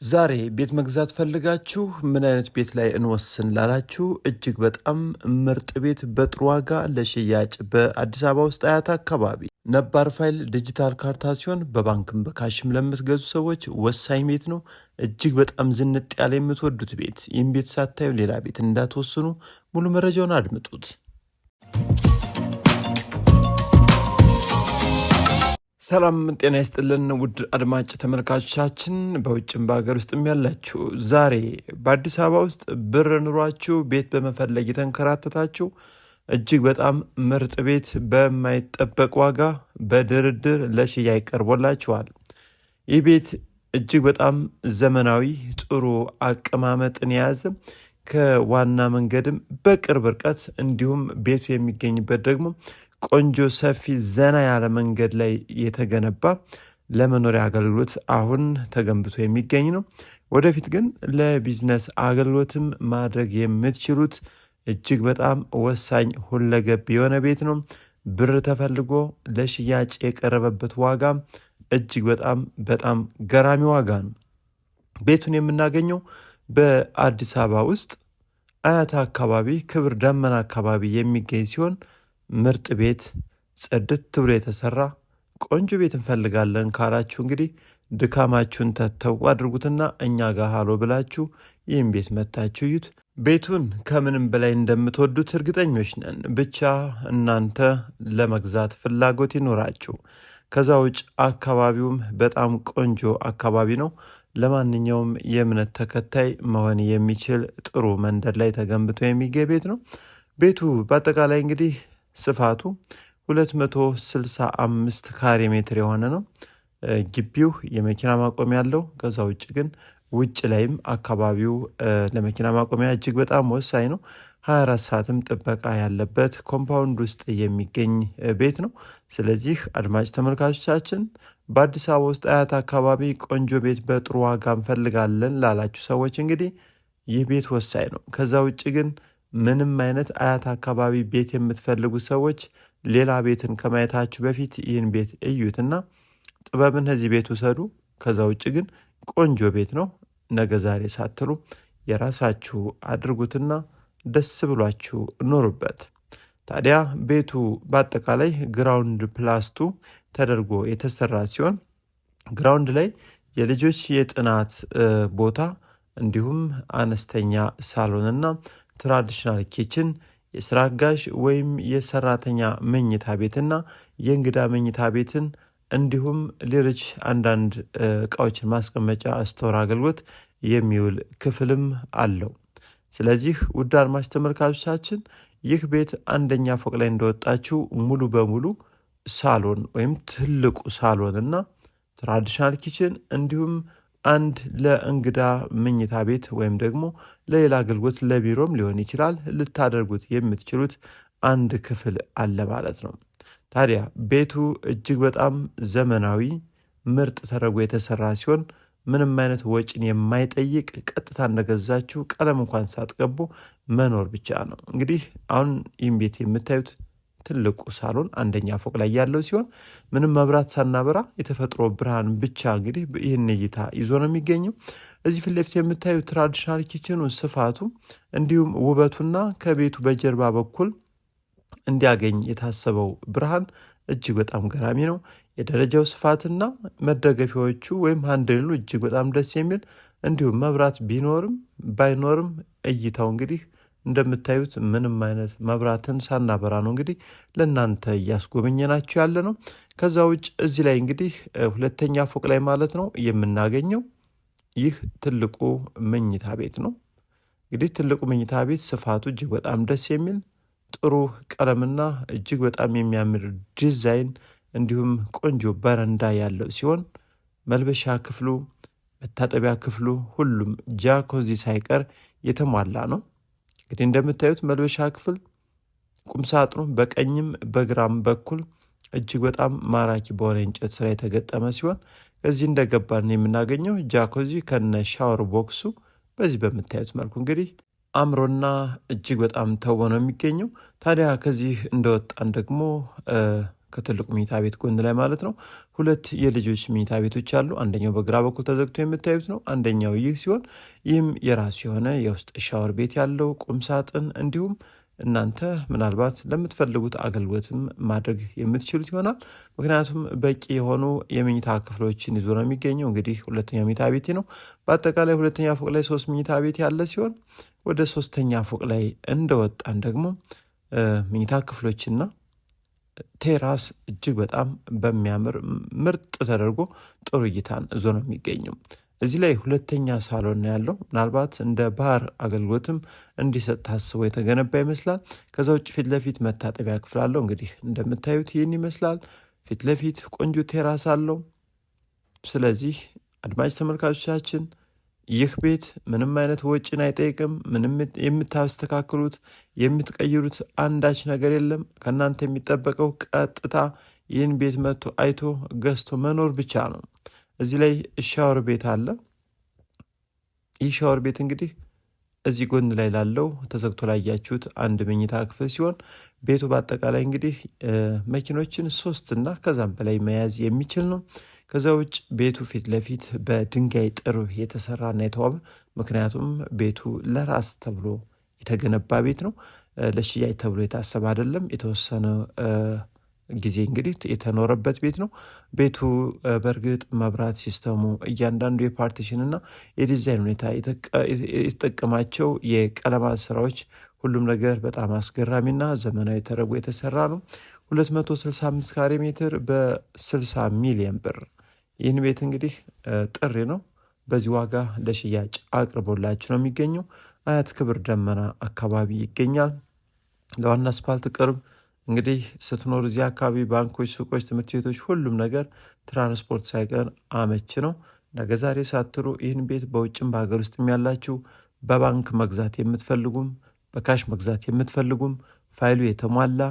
ዛሬ ቤት መግዛት ፈልጋችሁ ምን አይነት ቤት ላይ እንወስን ላላችሁ እጅግ በጣም ምርጥ ቤት በጥሩ ዋጋ ለሽያጭ በአዲስ አበባ ውስጥ አያት አካባቢ ነባር ፋይል ዲጂታል ካርታ ሲሆን በባንክም በካሽም ለምትገዙ ሰዎች ወሳኝ ቤት ነው። እጅግ በጣም ዝንጥ ያለ የምትወዱት ቤት። ይህን ቤት ሳታዩ ሌላ ቤት እንዳትወስኑ ሙሉ መረጃውን አድምጡት። ሰላም ጤና ይስጥልን ውድ አድማጭ ተመልካቾቻችን በውጭም በሀገር ውስጥም ያላችሁ፣ ዛሬ በአዲስ አበባ ውስጥ ብር ኑሯችሁ ቤት በመፈለግ የተንከራተታችሁ እጅግ በጣም ምርጥ ቤት በማይጠበቅ ዋጋ በድርድር ለሽያጭ ቀርቦላችኋል። ይህ ቤት እጅግ በጣም ዘመናዊ ጥሩ አቀማመጥን የያዘ ከዋና መንገድም በቅርብ ርቀት እንዲሁም ቤቱ የሚገኝበት ደግሞ ቆንጆ ሰፊ ዘና ያለ መንገድ ላይ የተገነባ ለመኖሪያ አገልግሎት አሁን ተገንብቶ የሚገኝ ነው። ወደፊት ግን ለቢዝነስ አገልግሎትም ማድረግ የምትችሉት እጅግ በጣም ወሳኝ ሁለገብ የሆነ ቤት ነው። ብር ተፈልጎ ለሽያጭ የቀረበበት ዋጋ እጅግ በጣም ገራሚ ዋጋ ነው። ቤቱን የምናገኘው በአዲስ አበባ ውስጥ አያት አካባቢ ክብር ደመና አካባቢ የሚገኝ ሲሆን ምርጥ ቤት ጽድት ብሎ የተሰራ ቆንጆ ቤት እንፈልጋለን ካላችሁ እንግዲህ ድካማችሁን ተተው አድርጉትና እኛ ጋር ሃሎ ብላችሁ ይህን ቤት መታችሁ እዩት። ቤቱን ከምንም በላይ እንደምትወዱት እርግጠኞች ነን። ብቻ እናንተ ለመግዛት ፍላጎት ይኖራችሁ። ከዛ ውጭ አካባቢውም በጣም ቆንጆ አካባቢ ነው። ለማንኛውም የእምነት ተከታይ መሆን የሚችል ጥሩ መንደር ላይ ተገንብቶ የሚገኝ ቤት ነው። ቤቱ በአጠቃላይ እንግዲህ ስፋቱ 265 ካሬ ሜትር የሆነ ነው። ግቢው የመኪና ማቆሚያ ያለው። ከዛ ውጭ ግን ውጭ ላይም አካባቢው ለመኪና ማቆሚያ እጅግ በጣም ወሳኝ ነው። 24 ሰዓትም ጥበቃ ያለበት ኮምፓውንድ ውስጥ የሚገኝ ቤት ነው። ስለዚህ አድማጭ ተመልካቾቻችን በአዲስ አበባ ውስጥ አያት አካባቢ ቆንጆ ቤት በጥሩ ዋጋ እንፈልጋለን ላላችሁ ሰዎች እንግዲህ ይህ ቤት ወሳኝ ነው። ከዛ ውጭ ግን ምንም አይነት አያት አካባቢ ቤት የምትፈልጉ ሰዎች ሌላ ቤትን ከማየታችሁ በፊት ይህን ቤት እዩትና ጥበብን እዚህ ቤት ውሰዱ። ከዛ ውጭ ግን ቆንጆ ቤት ነው። ነገ ዛሬ ሳትሉ የራሳችሁ አድርጉትና ደስ ብሏችሁ ኖሩበት። ታዲያ ቤቱ በአጠቃላይ ግራውንድ ፕላስቱ ተደርጎ የተሰራ ሲሆን ግራውንድ ላይ የልጆች የጥናት ቦታ እንዲሁም አነስተኛ ሳሎንና ትራዲሽናል ኪችን፣ የስራ አጋዥ ወይም የሰራተኛ መኝታ ቤትና የእንግዳ መኝታ ቤትን እንዲሁም ሌሎች አንዳንድ እቃዎችን ማስቀመጫ ስቶር አገልግሎት የሚውል ክፍልም አለው። ስለዚህ ውድ አድማጭ ተመልካቾቻችን ይህ ቤት አንደኛ ፎቅ ላይ እንደወጣችሁ ሙሉ በሙሉ ሳሎን ወይም ትልቁ ሳሎን እና ትራዲሽናል ኪችን እንዲሁም አንድ ለእንግዳ መኝታ ቤት ወይም ደግሞ ለሌላ አገልግሎት ለቢሮም ሊሆን ይችላል ልታደርጉት የምትችሉት አንድ ክፍል አለ ማለት ነው። ታዲያ ቤቱ እጅግ በጣም ዘመናዊ ምርጥ ተደርጎ የተሰራ ሲሆን ምንም አይነት ወጪን የማይጠይቅ ቀጥታ እንደገዛችሁ ቀለም እንኳን ሳትቀቡ መኖር ብቻ ነው። እንግዲህ አሁን ይህን ቤት የምታዩት ትልቁ ሳሎን አንደኛ ፎቅ ላይ ያለው ሲሆን ምንም መብራት ሳናበራ የተፈጥሮ ብርሃን ብቻ እንግዲህ ይህን እይታ ይዞ ነው የሚገኘው። እዚህ ፊት ለፊት የምታዩት ትራዲሽናል ኪችኑ ስፋቱ እንዲሁም ውበቱና ከቤቱ በጀርባ በኩል እንዲያገኝ የታሰበው ብርሃን እጅግ በጣም ገራሚ ነው። የደረጃው ስፋትና መደገፊያዎቹ ወይም ሃንድሉ እጅግ በጣም ደስ የሚል እንዲሁም መብራት ቢኖርም ባይኖርም እይታው እንግዲህ እንደምታዩት ምንም አይነት መብራትን ሳናበራ ነው እንግዲህ ለእናንተ እያስጎበኘናችሁ ያለ ነው። ከዛ ውጭ እዚህ ላይ እንግዲህ ሁለተኛ ፎቅ ላይ ማለት ነው የምናገኘው ይህ ትልቁ መኝታ ቤት ነው። እንግዲህ ትልቁ መኝታ ቤት ስፋቱ እጅግ በጣም ደስ የሚል ጥሩ ቀለምና እጅግ በጣም የሚያምር ዲዛይን እንዲሁም ቆንጆ በረንዳ ያለው ሲሆን መልበሻ ክፍሉ፣ መታጠቢያ ክፍሉ ሁሉም ጃኮዚ ሳይቀር የተሟላ ነው። እንግዲህ እንደምታዩት መልበሻ ክፍል ቁምሳጥኑ በቀኝም በግራም በኩል እጅግ በጣም ማራኪ በሆነ እንጨት ስራ የተገጠመ ሲሆን ከዚህ እንደገባን የምናገኘው ጃኮዚ ከነ ሻወር ቦክሱ በዚህ በምታዩት መልኩ እንግዲህ አምሮና እጅግ በጣም ተውቦ ነው የሚገኘው። ታዲያ ከዚህ እንደወጣን ደግሞ ከትልቁ መኝታ ቤት ጎን ላይ ማለት ነው 2 የልጆች መኝታ ቤቶች አሉ። አንደኛው በግራ በኩል ተዘግቶ የምታዩት ነው። አንደኛው ይህ ሲሆን ይህም የራሱ የሆነ የውስጥ ሻወር ቤት ያለው ቁም ሳጥን እንዲሁም እናንተ ምናልባት ለምትፈልጉት አገልግሎትም ማድረግ የምትችሉት ይሆናል። ምክንያቱም በቂ የሆኑ የመኝታ ክፍሎችን ይዞ ነው የሚገኘው። እንግዲህ ሁለተኛ መኝታ ቤት ነው። በአጠቃላይ ሁለተኛ ፎቅ ላይ 3 መኝታ ቤት ያለ ሲሆን ወደ 3ኛ ፎቅ ላይ እንደወጣን ደግሞ መኝታ ክፍሎችና ቴራስ እጅግ በጣም በሚያምር ምርጥ ተደርጎ ጥሩ እይታን ይዞ ነው የሚገኘው። እዚህ ላይ ሁለተኛ ሳሎን ነው ያለው። ምናልባት እንደ ባር አገልግሎትም እንዲሰጥ ታስቦ የተገነባ ይመስላል። ከዛ ውጭ ፊት ለፊት መታጠቢያ ክፍል አለው። እንግዲህ እንደምታዩት ይህን ይመስላል። ፊት ለፊት ቆንጆ ቴራስ አለው። ስለዚህ አድማጭ ተመልካቾቻችን ይህ ቤት ምንም አይነት ወጪን አይጠይቅም። ምንም የምታስተካክሉት የምትቀይሩት አንዳች ነገር የለም። ከእናንተ የሚጠበቀው ቀጥታ ይህን ቤት መጥቶ አይቶ ገዝቶ መኖር ብቻ ነው። እዚህ ላይ ሻወር ቤት አለ። ይህ ሻወር ቤት እንግዲህ እዚህ ጎን ላይ ላለው ተዘግቶ ላይ ያያችሁት አንድ መኝታ ክፍል ሲሆን ቤቱ በአጠቃላይ እንግዲህ መኪኖችን 3 እና ከዛም በላይ መያዝ የሚችል ነው። ከዛ ውጭ ቤቱ ፊት ለፊት በድንጋይ ጥርብ የተሰራና የተዋበ ምክንያቱም ቤቱ ለራስ ተብሎ የተገነባ ቤት ነው። ለሽያጭ ተብሎ የታሰበ አይደለም። የተወሰነ ጊዜ እንግዲህ የተኖረበት ቤት ነው። ቤቱ በእርግጥ መብራት ሲስተሙ እያንዳንዱ የፓርቲሽን እና የዲዛይን ሁኔታ የተጠቀማቸው የቀለማት ስራዎች ሁሉም ነገር በጣም አስገራሚና ዘመናዊ ተደርጎ የተሰራ ነው። 265 ካሬ ሜትር በ60 ሚሊዮን ብር ይህን ቤት እንግዲህ ጥሪ ነው በዚህ ዋጋ ለሽያጭ አቅርቦላችሁ ነው የሚገኘው። አያት ክብር ደመና አካባቢ ይገኛል። ለዋና አስፓልት ቅርብ እንግዲህ ስትኖር እዚህ አካባቢ ባንኮች፣ ሱቆች፣ ትምህርት ቤቶች ሁሉም ነገር ትራንስፖርት ሳይቀር አመች ነው። ነገ ዛሬ ሳትሩ ይህን ቤት በውጭም በሀገር ውስጥም ያላችሁ በባንክ መግዛት የምትፈልጉም በካሽ መግዛት የምትፈልጉም ፋይሉ የተሟላ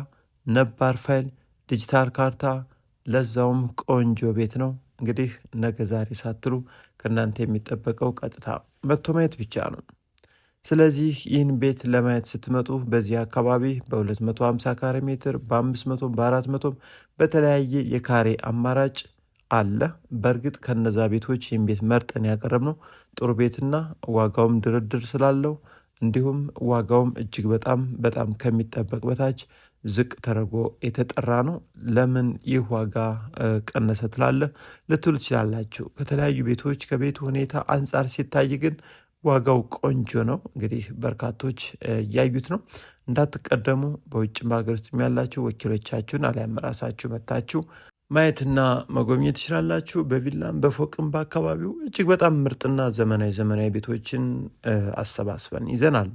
ነባር ፋይል ዲጂታል ካርታ ለዛውም ቆንጆ ቤት ነው። እንግዲህ ነገ ዛሬ ሳትሉ ከእናንተ የሚጠበቀው ቀጥታ መጥቶ ማየት ብቻ ነው። ስለዚህ ይህን ቤት ለማየት ስትመጡ በዚህ አካባቢ በ250 ካሬ ሜትር በ500 በ400 በተለያየ የካሬ አማራጭ አለ። በእርግጥ ከነዛ ቤቶች ይህን ቤት መርጠን ያቀረብነው ጥሩ ቤትና ዋጋውም ድርድር ስላለው እንዲሁም ዋጋውም እጅግ በጣም ከሚጠበቅ በታች ዝቅ ተደርጎ የተጠራ ነው። ለምን ይህ ዋጋ ቀነሰ ትላለህ ልትሉ ትችላላችሁ። ከተለያዩ ቤቶች ከቤቱ ሁኔታ አንጻር ሲታይ ግን ዋጋው ቆንጆ ነው። እንግዲህ በርካቶች እያዩት ነው። እንዳትቀደሙ። በውጭም በሀገር ውስጥ ያላችሁ ወኪሎቻችሁን አሊያም ራሳችሁ መታችሁ ማየትና መጎብኘት ትችላላችሁ። በቪላም በፎቅም በአካባቢው እጅግ በጣም ምርጥና ዘመናዊ ቤቶችን አሰባስበን ይዘናል።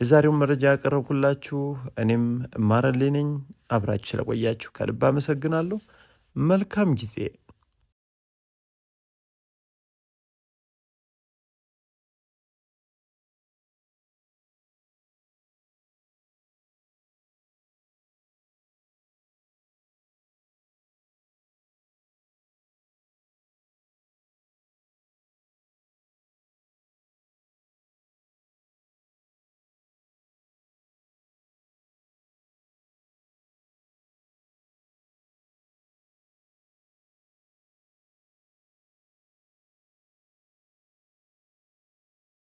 የዛሬውን መረጃ ያቀረብኩላችሁ እኔም ማረሌ ነኝ። አብራችሁ ስለቆያችሁ ከልብ አመሰግናለሁ። መልካም ጊዜ